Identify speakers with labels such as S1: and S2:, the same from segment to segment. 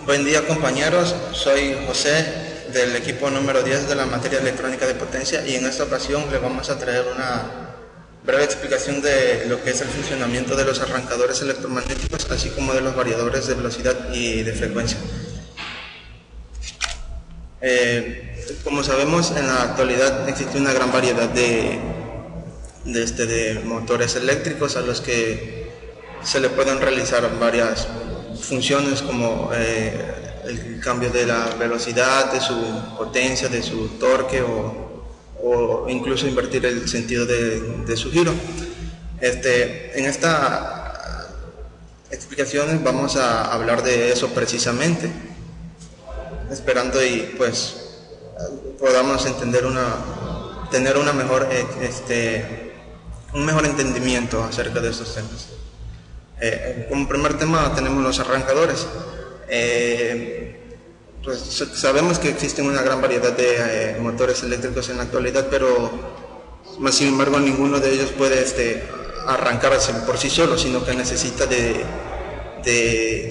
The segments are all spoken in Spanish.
S1: Buen día compañeros, soy José del equipo número 10 de la materia electrónica de potencia y en esta ocasión les vamos a traer una breve explicación de lo que es el funcionamiento de los arrancadores electromagnéticos, así como de los variadores de velocidad y de frecuencia. Como sabemos, en la actualidad existe una gran variedad de motores eléctricos a los que se le pueden realizar varias funciones como el cambio de la velocidad, de su potencia, de su torque o incluso invertir el sentido de su giro. En esta explicación vamos a hablar de eso precisamente, esperando y pues podamos entender tener una mejor un mejor entendimiento acerca de estos temas. Como primer tema tenemos los arrancadores. Pues sabemos que existen una gran variedad de motores eléctricos en la actualidad, pero más sin embargo ninguno de ellos puede arrancarse por sí solo, sino que necesita de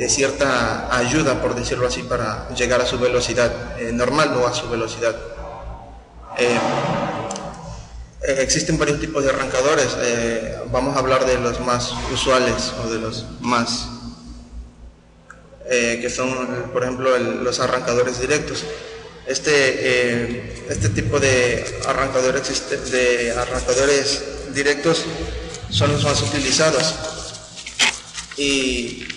S1: cierta ayuda, por decirlo así, para llegar a su velocidad normal o a su velocidad. Existen varios tipos de arrancadores. Vamos a hablar de los más usuales o de los más que son, por ejemplo, los arrancadores directos. Este tipo de arrancadores directos son los más utilizados, y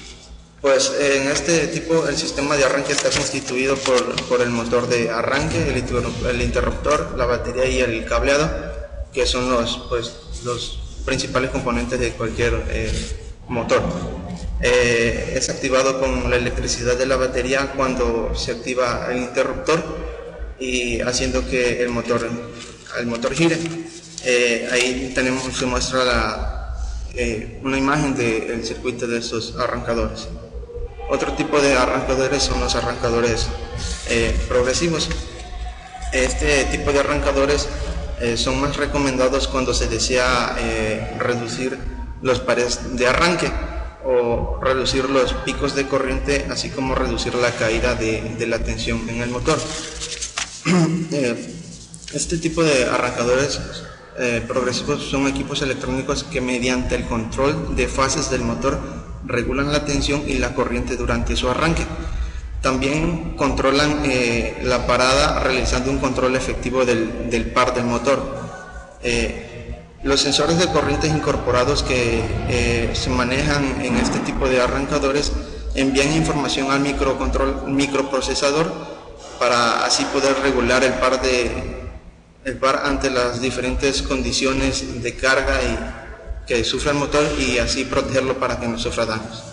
S1: pues en este tipo el sistema de arranque está constituido por el motor de arranque, el interruptor, la batería y el cableado, que son los principales componentes de cualquier motor. Es activado con la electricidad de la batería cuando se activa el interruptor y haciendo que el motor gire. Ahí se muestra una imagen del circuito de estos arrancadores. Otro tipo de arrancadores son los arrancadores progresivos. Este tipo de arrancadores son más recomendados cuando se desea reducir los pares de arranque o reducir los picos de corriente, así como reducir la caída de la tensión en el motor. Este tipo de arrancadores progresivos son equipos electrónicos que mediante el control de fases del motor regulan la tensión y la corriente durante su arranque. También controlan la parada realizando un control efectivo del par del motor. Los sensores de corrientes incorporados que se manejan en este tipo de arrancadores envían información al microprocesador para así poder regular el par ante las diferentes condiciones de carga que sufre el motor, y así protegerlo para que no sufra daños.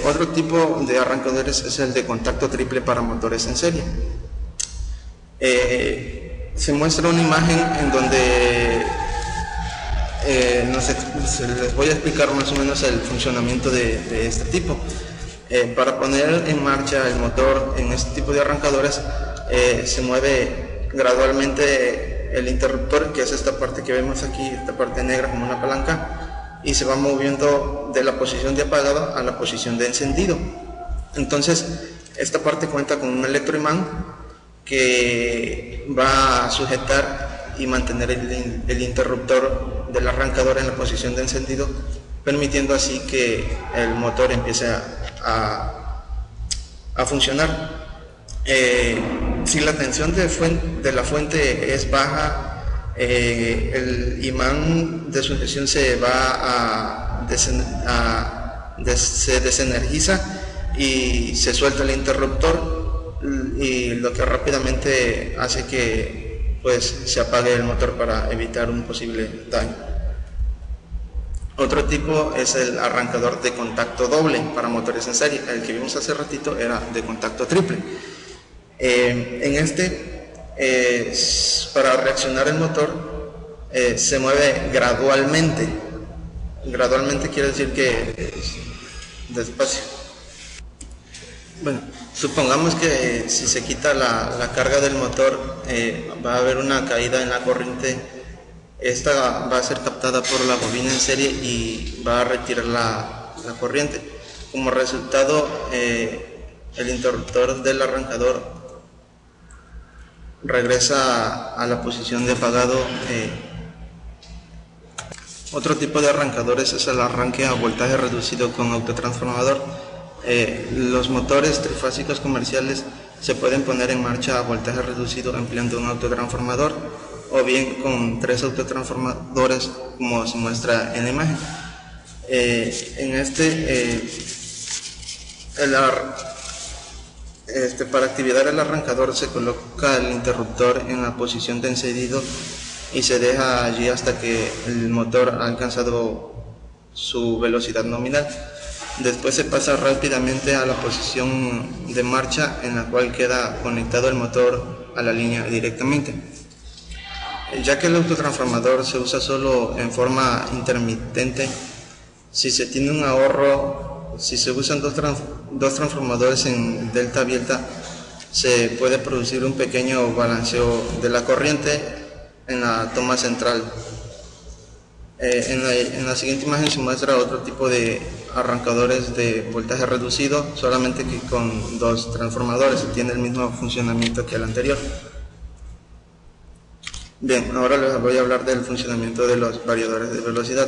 S1: Otro tipo de arrancadores es el de contacto triple para motores en serie. Se muestra una imagen en donde les voy a explicar más o menos el funcionamiento de este tipo. Para poner en marcha el motor en este tipo de arrancadores se mueve gradualmente el interruptor, que es esta parte que vemos aquí, esta parte negra como una palanca, y se va moviendo de la posición de apagado a la posición de encendido. Entonces esta parte cuenta con un electroimán que va a sujetar y mantener el interruptor del arrancador en la posición de encendido, permitiendo así que el motor empiece a funcionar. Si la tensión de la fuente es baja, el imán de sujeción se desenergiza y se suelta el interruptor, y lo que rápidamente hace que se apague el motor para evitar un posible daño. Otro tipo es el arrancador de contacto doble para motores en serie. El que vimos hace ratito era de contacto triple. Para reaccionar el motor se mueve gradualmente. Gradualmente quiere decir que despacio. Bueno, supongamos que si se quita la carga del motor, va a haber una caída en la corriente. Esta va a ser captada por la bobina en serie y va a retirar la corriente. Como resultado, el interruptor del arrancador regresa a la posición de apagado. Otro tipo de arrancadores es el arranque a voltaje reducido con autotransformador. Los motores trifásicos comerciales se pueden poner en marcha a voltaje reducido empleando un autotransformador o bien con 3 autotransformadores, como se muestra en la imagen. Para activar el arrancador se coloca el interruptor en la posición de encendido y se deja allí hasta que el motor ha alcanzado su velocidad nominal. Después se pasa rápidamente a la posición de marcha, en la cual queda conectado el motor a la línea directamente. Ya que el autotransformador se usa solo en forma intermitente, si se tiene un ahorro, si se usan dos transformadores en delta abierta, se puede producir un pequeño balanceo de la corriente en la toma central. En la siguiente imagen se muestra otro tipo de arrancadores de voltaje reducido, solamente que con 2 transformadores, tiene el mismo funcionamiento que el anterior. Bien, ahora les voy a hablar del funcionamiento de los variadores de velocidad.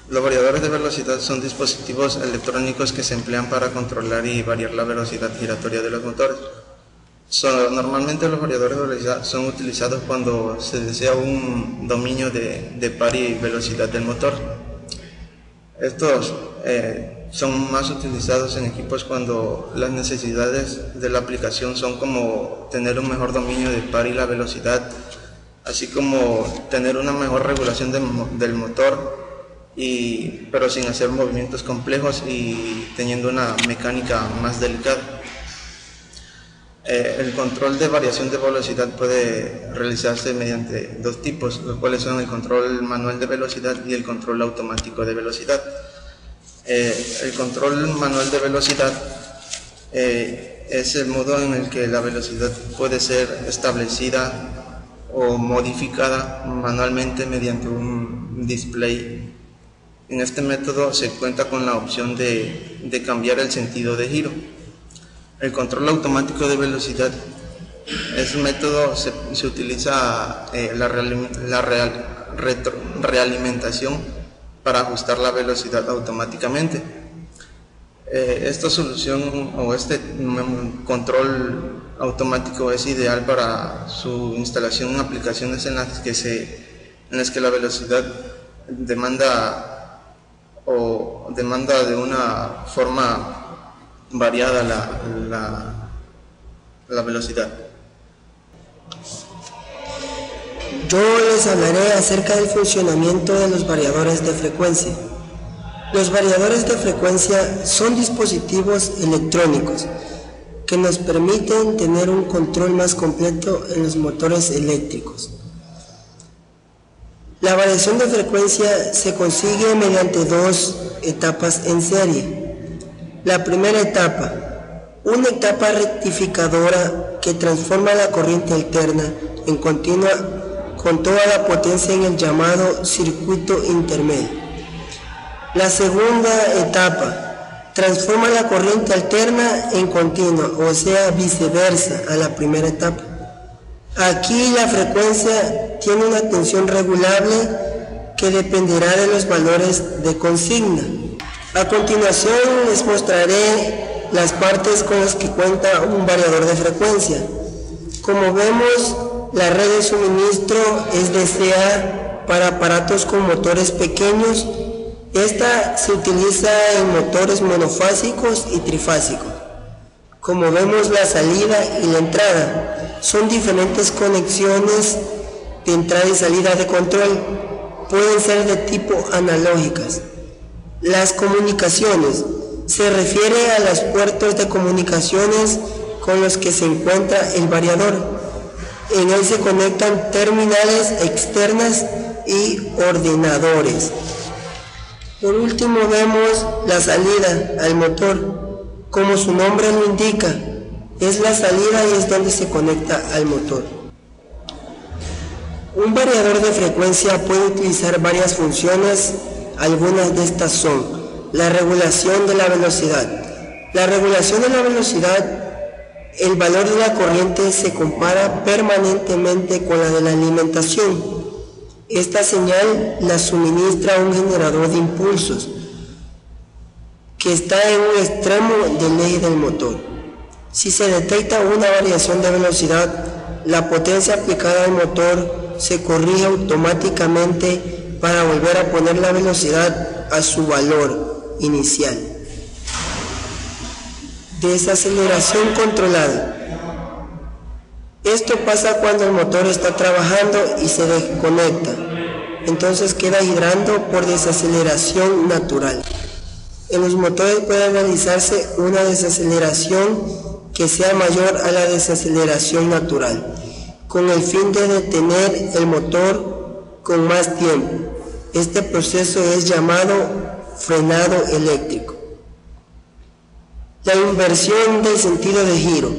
S1: Los variadores de velocidad son dispositivos electrónicos que se emplean para controlar y variar la velocidad giratoria de los motores. Normalmente los variadores de velocidad son utilizados cuando se desea un dominio de par y velocidad del motor. Estos son más utilizados en equipos cuando las necesidades de la aplicación son como tener un mejor dominio de par y la velocidad, así como tener una mejor regulación del motor, pero sin hacer movimientos complejos y teniendo una mecánica más delicada. El control de variación de velocidad puede realizarse mediante 2 tipos, los cuales son el control manual de velocidad y el control automático de velocidad. El control manual de velocidad es el modo en el que la velocidad puede ser establecida o modificada manualmente mediante un display. En este método se cuenta con la opción de cambiar el sentido de giro. El control automático de velocidad, ese método se utiliza la realimentación para ajustar la velocidad automáticamente. Esta solución o este control automático es ideal para su instalación en aplicaciones en las que la velocidad demanda de una forma variada la velocidad.
S2: Yo les hablaré acerca del funcionamiento de los variadores de frecuencia. Los variadores de frecuencia son dispositivos electrónicos que nos permiten tener un control más completo en los motores eléctricos. La variación de frecuencia se consigue mediante 2 etapas en serie. La primera etapa, una etapa rectificadora que transforma la corriente alterna en continua con toda la potencia en el llamado circuito intermedio. La segunda etapa, transforma la corriente alterna en continua, o sea, viceversa a la primera etapa. Aquí la frecuencia tiene una tensión regulable que dependerá de los valores de consigna. A continuación les mostraré las partes con las que cuenta un variador de frecuencia. Como vemos, la red de suministro es DCA para aparatos con motores pequeños. Esta se utiliza en motores monofásicos y trifásicos. Como vemos, la salida y la entrada son diferentes conexiones de entrada y salida de control. Pueden ser de tipo analógicas. Las comunicaciones se refiere a los puertos de comunicaciones con los que se encuentra el variador. En él se conectan terminales externas y ordenadores. Por último vemos la salida al motor. Como su nombre lo indica, es la salida y es donde se conecta al motor. Un variador de frecuencia puede utilizar varias funciones. Algunas de estas son la regulación de la velocidad, La regulación de la velocidad, el valor de la corriente se compara permanentemente con la de la alimentación. Esta señal la suministra un generador de impulsos que está en un extremo del eje del motor. Si se detecta una variación de velocidad, la potencia aplicada al motor se corrige automáticamente para volver a poner la velocidad a su valor inicial. Desaceleración controlada. Esto pasa cuando el motor está trabajando y se desconecta, entonces queda girando por desaceleración natural. En los motores puede realizarse una desaceleración que sea mayor a la desaceleración natural, con el fin de detener el motor con más tiempo. Este proceso es llamado frenado eléctrico. La inversión del sentido de giro.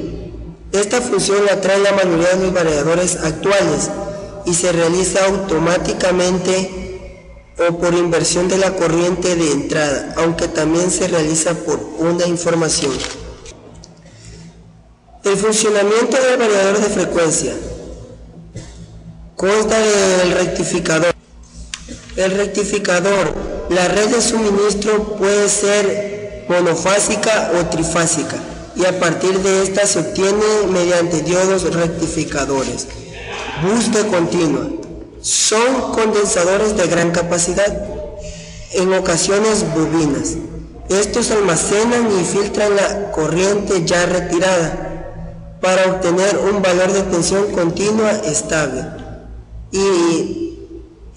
S2: Esta función la trae la mayoría de los variadores actuales y se realiza automáticamente o por inversión de la corriente de entrada, aunque también se realiza por una información. El funcionamiento del variador de frecuencia consta del rectificador. El rectificador, la red de suministro puede ser monofásica o trifásica, y a partir de esta se obtiene mediante diodos rectificadores. Bus de continua. Son condensadores de gran capacidad, en ocasiones bobinas. Estos almacenan y filtran la corriente ya retirada para obtener un valor de tensión continua estable y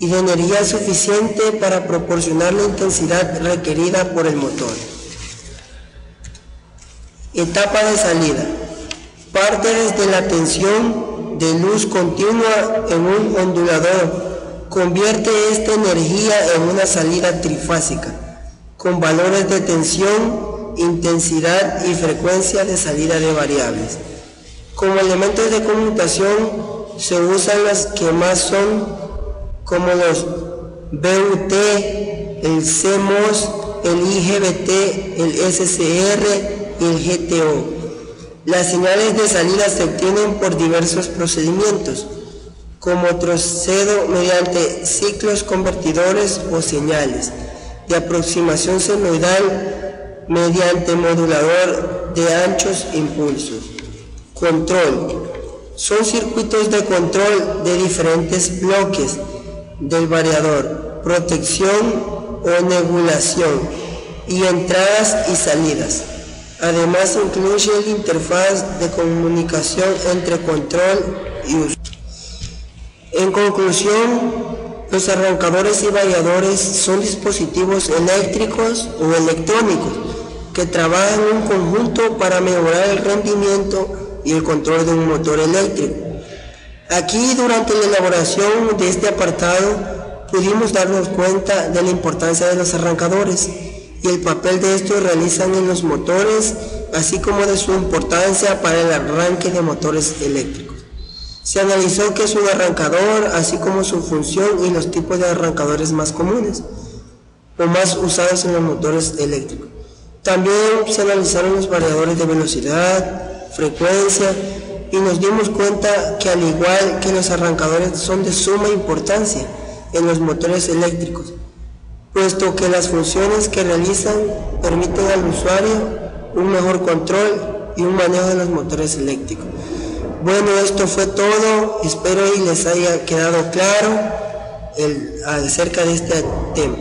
S2: de energía suficiente para proporcionar la intensidad requerida por el motor. Etapa de salida. Parte desde la tensión de luz continua en un ondulador. Convierte esta energía en una salida trifásica, con valores de tensión, intensidad y frecuencia de salida de variables. Como elementos de conmutación se usan las que más son, como los BUT, el CMOS, el IGBT, el SCR y el GTO. Las señales de salida se obtienen por diversos procedimientos, como trocedo mediante ciclos convertidores o señales de aproximación senoidal mediante modulador de anchos impulsos. Control. Son circuitos de control de diferentes bloques del variador, protección o nebulación, y entradas y salidas. Además incluye la interfaz de comunicación entre control y uso. En conclusión, los arrancadores y variadores son dispositivos eléctricos o electrónicos que trabajan en un conjunto para mejorar el rendimiento y el control de un motor eléctrico. Aquí, durante la elaboración de este apartado, pudimos darnos cuenta de la importancia de los arrancadores y el papel de estos realizan en los motores, así como de su importancia para el arranque de motores eléctricos. Se analizó qué es un arrancador, así como su función y los tipos de arrancadores más comunes o más usados en los motores eléctricos. También se analizaron los variadores de velocidad, frecuencia, y nos dimos cuenta que al igual que los arrancadores son de suma importancia en los motores eléctricos, puesto que las funciones que realizan permiten al usuario un mejor control y un manejo de los motores eléctricos. Bueno, esto fue todo, espero y les haya quedado claro acerca de este tema.